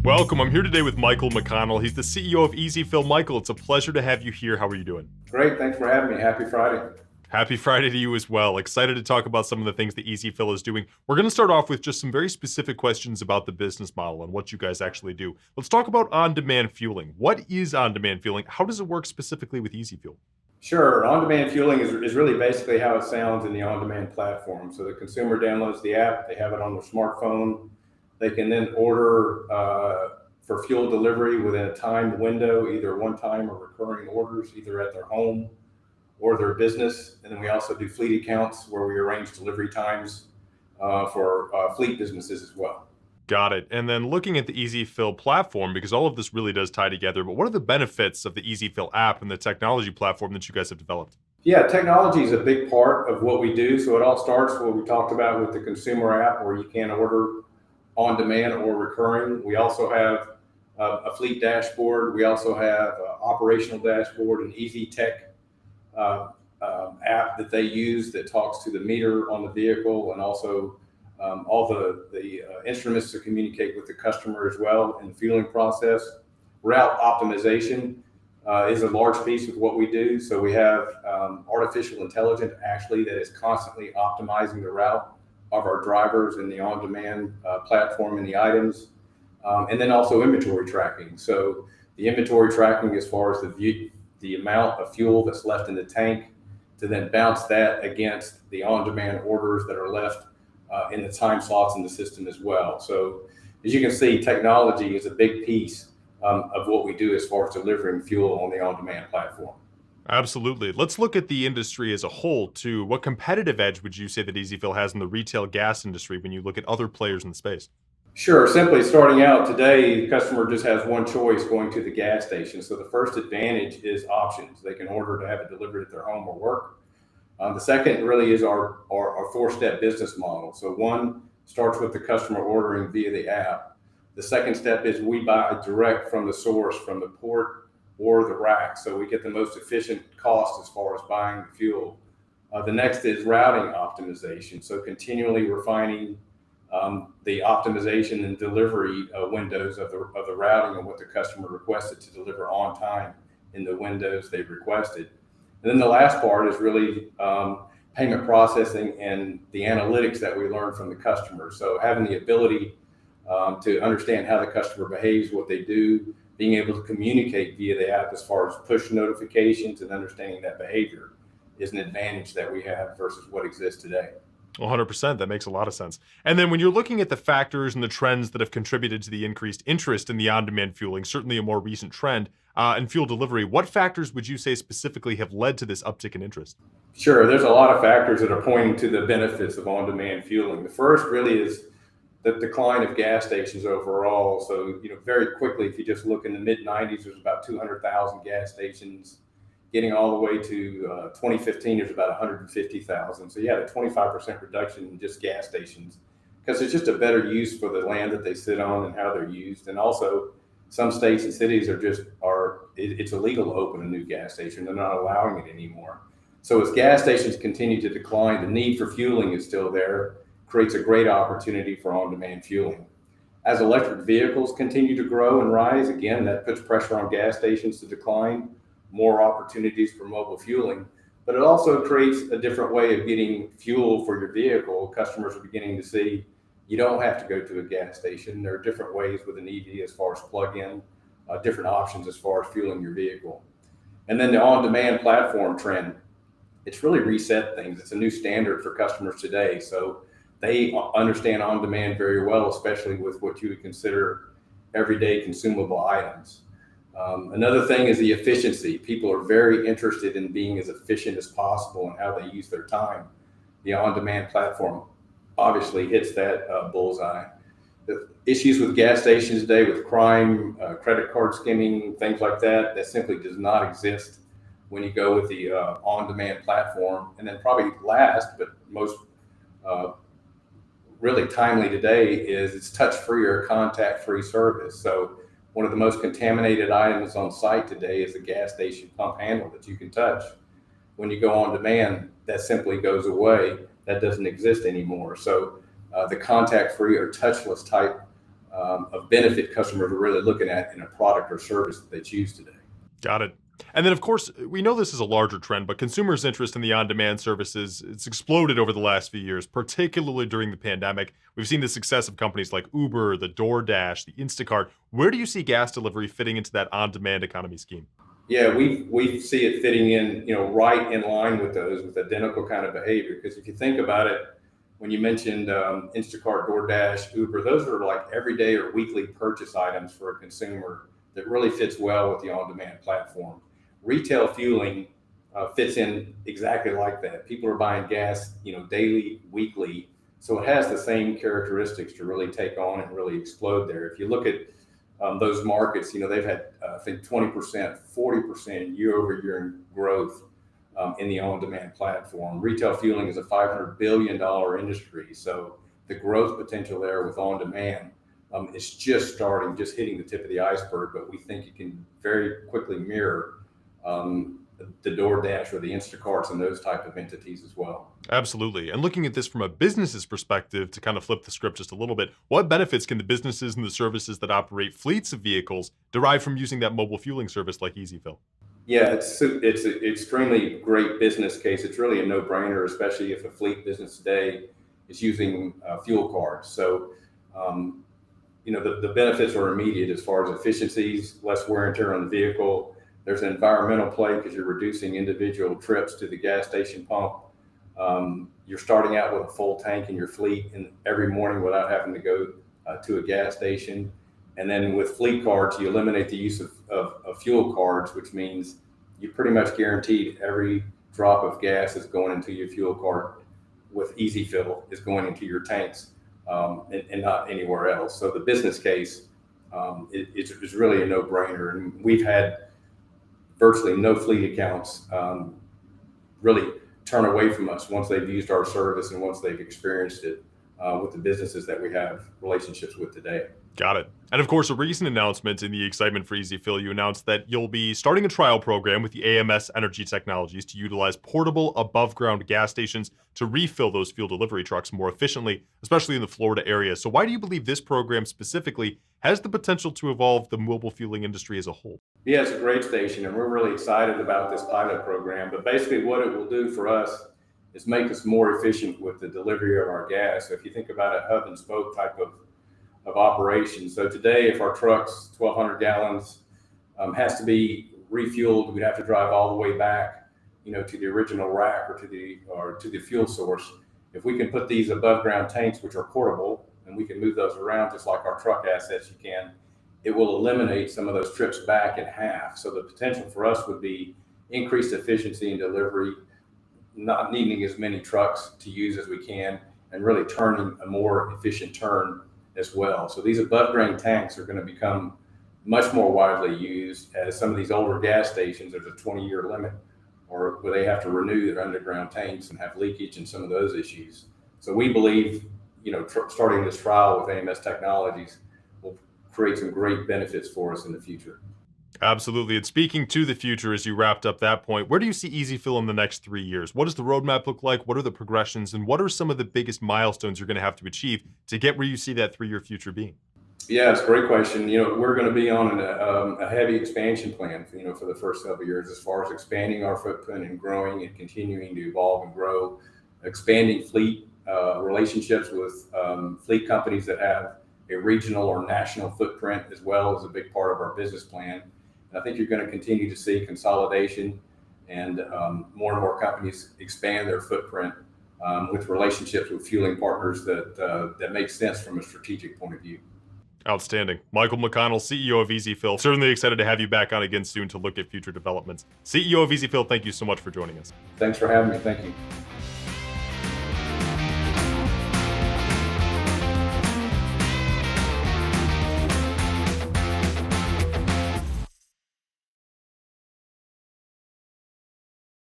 Welcome. I'm here today with Michael McConnell. He's the CEO of EzFill. Michael, it's a pleasure to have you here. How are you doing? Great. Thanks for having me. Happy Friday. Happy Friday to you as well. Excited to talk about some of the things that EzFill is doing. We're going to start off with just some very specific questions about the business model and what you guys actually do. Let's talk about on-demand fueling. What is on-demand fueling? How does it work specifically with EzFill? Sure. On-demand fueling is really basically how it sounds in the on-demand platform. So the consumer downloads the app, they have it on their smartphone. They can then order for fuel delivery within a timed window, either one-time or recurring orders, either at their home or their business. And then we also do fleet accounts where we arrange delivery times for fleet businesses as well. Got it. And then looking at the EzFill platform, because all of this really does tie together, but what are the benefits of the EzFill app and the technology platform that you guys have developed? Yeah, technology is a big part of what we do. So it all starts what we talked about with the consumer app where you can order on demand or recurring. We also have a fleet dashboard. We also have an operational dashboard, an Easy Tech app that they use that talks to the meter on the vehicle and also all the instruments to communicate with the customer as well in the fueling process. Route optimization is a large piece of what we do. So we have artificial intelligence actually that is constantly optimizing the route of our drivers in the on-demand platform and the items. And then also inventory tracking. So the inventory tracking as far as the amount of fuel that's left in the tank to then bounce that against the on-demand orders that are left in the time slots in the system as well. So as you can see, technology is a big piece of what we do as far as delivering fuel on the on-demand platform. Absolutely. Let's look at the industry as a whole too. What competitive edge would you say that EzFill has in the retail gas industry when you look at other players in the space? Sure. Simply starting out today, the customer just has one choice going to the gas station. So the first advantage is options. They can order to have it delivered at their home or work. The second really is our four-step business model. So one starts with the customer ordering via the app. The second step is we buy direct from the source, from the port or the rack. So we get the most efficient cost as far as buying the fuel. The next is routing optimization. So continually refining the optimization and delivery windows of the routing and what the customer requested to deliver on time in the windows they've requested. And then the last part is really payment processing and the analytics that we learn from the customer. So having the ability to understand how the customer behaves, what they do, being able to communicate via the app as far as push notifications and understanding that behavior is an advantage that we have versus what exists today. 100%. That makes a lot of sense. And then when you're looking at the factors and the trends that have contributed to the increased interest in the on-demand fueling, certainly a more recent trend, in fuel delivery, what factors would you say specifically have led to this uptick in interest? Sure, there's a lot of factors that are pointing to the benefits of on-demand fueling. The first really is the decline of gas stations overall. So, very quickly, if you just look in the mid 90s, there's about 200,000 gas stations. Getting all the way to 2015, there's about 150,000. So you had a 25% reduction in just gas stations because it's just a better use for the land that they sit on and how they're used. And also, some states and cities it's illegal to open a new gas station. They're not allowing it anymore. So as gas stations continue to decline, the need for fueling is still there, creates a great opportunity for on-demand fueling. As electric vehicles continue to grow and rise, again, that puts pressure on gas stations to decline, more opportunities for mobile fueling, but it also creates a different way of getting fuel for your vehicle. Customers are beginning to see you don't have to go to a gas station. There are different ways with an EV as far as plug-in, different options as far as fueling your vehicle. And then the on-demand platform trend, it's really reset things. It's a new standard for customers today. So they understand on-demand very well, especially with what you would consider everyday consumable items. Another thing is the efficiency. People are very interested in being as efficient as possible in how they use their time. The on-demand platform obviously hits that bullseye. The issues with gas stations today with crime, credit card skimming, things like that, that simply does not exist when you go with the on-demand platform. And then probably last, but most really timely today is it's touch-free or contact-free service. So one of the most contaminated items on site today is a gas station pump handle that you can touch. When you go on demand, that simply goes away. That doesn't exist anymore. So the contact-free or touchless type of benefit customers are really looking at in a product or service that they choose today. Got it. And then, of course, we know this is a larger trend, but consumers' interest in the on-demand services, it's exploded over the last few years, particularly during the pandemic. We've seen the success of companies like Uber, the DoorDash, the Instacart. Where do you see gas delivery fitting into that on-demand economy scheme? Yeah, we see it fitting in, right in line with those, with identical kind of behavior. Because if you think about it, when you mentioned Instacart, DoorDash, Uber, those are like everyday or weekly purchase items for a consumer that really fits well with the on-demand platform. Retail fueling fits in exactly like that. People are buying gas, daily, weekly, so it has the same characteristics to really take on and really explode there. If you look at those markets, they've had, I think, 20%, 40% year-over-year growth in the on-demand platform. Retail fueling is a $500 billion industry, so the growth potential there with on-demand is just starting, just hitting the tip of the iceberg, but we think it can very quickly mirror the DoorDash or the Instacarts and those type of entities as well. Absolutely. And looking at this from a business's perspective, to kind of flip the script just a little bit, what benefits can the businesses and the services that operate fleets of vehicles derive from using that mobile fueling service like EzFill? Yeah, it's an extremely great business case. It's really a no-brainer, especially if a fleet business today is using fuel cards. So, the benefits are immediate as far as efficiencies, less wear and tear on the vehicle. There's an environmental play because you're reducing individual trips to the gas station pump. You're starting out with a full tank in your fleet and every morning without having to go to a gas station. And then with fleet cards, you eliminate the use of fuel cards, which means you pretty much guaranteed every drop of gas is going into your fuel card with EzFill is going into your tanks and not anywhere else. So the business case is really a no-brainer. And we've had virtually no fleet accounts really turn away from us once they've used our service and once they've experienced it with the businesses that we have relationships with today. Got it. And of course, a recent announcement in the excitement for EzFill, you announced that you'll be starting a trial program with the AMS Energy Technologies to utilize portable above ground gas stations to refill those fuel delivery trucks more efficiently, especially in the Florida area. So why do you believe this program specifically has the potential to evolve the mobile fueling industry as a whole? Yeah, it's a great station, and we're really excited about this pilot program. But basically, what it will do for us is make us more efficient with the delivery of our gas. So if you think about a hub and spoke type of operation. So today, if our truck's 1,200 gallons has to be refueled, we'd have to drive all the way back, to the original rack or to the fuel source. If we can put these above ground tanks, which are portable, and we can move those around just like our truck assets, it will eliminate some of those trips back in half. So the potential for us would be increased efficiency in delivery, not needing as many trucks to use as we can, and really turning a more efficient turn as well. So these above ground tanks are going to become much more widely used, as some of these older gas stations, there's a 20-year limit, or where they have to renew their underground tanks and have leakage and some of those issues. So we believe, starting this trial with AMS Technologies will create some great benefits for us in the future. Absolutely. And speaking to the future, as you wrapped up that point, where do you see EzFill in the next 3 years? What does the roadmap look like? What are the progressions? And what are some of the biggest milestones you're going to have to achieve to get where you see that 3-year future being? Yeah, it's a great question. We're going to be on a heavy expansion plan, for the first several years, as far as expanding our footprint and growing and continuing to evolve and grow, expanding fleet relationships with fleet companies that have a regional or national footprint as well as a big part of our business plan. And I think you're going to continue to see consolidation and more and more companies expand their footprint with relationships with fueling partners that make sense from a strategic point of view. Outstanding. Michael McConnell, CEO of EzFill. Certainly excited to have you back on again soon to look at future developments. CEO of EzFill, thank you so much for joining us. Thanks for having me. Thank you.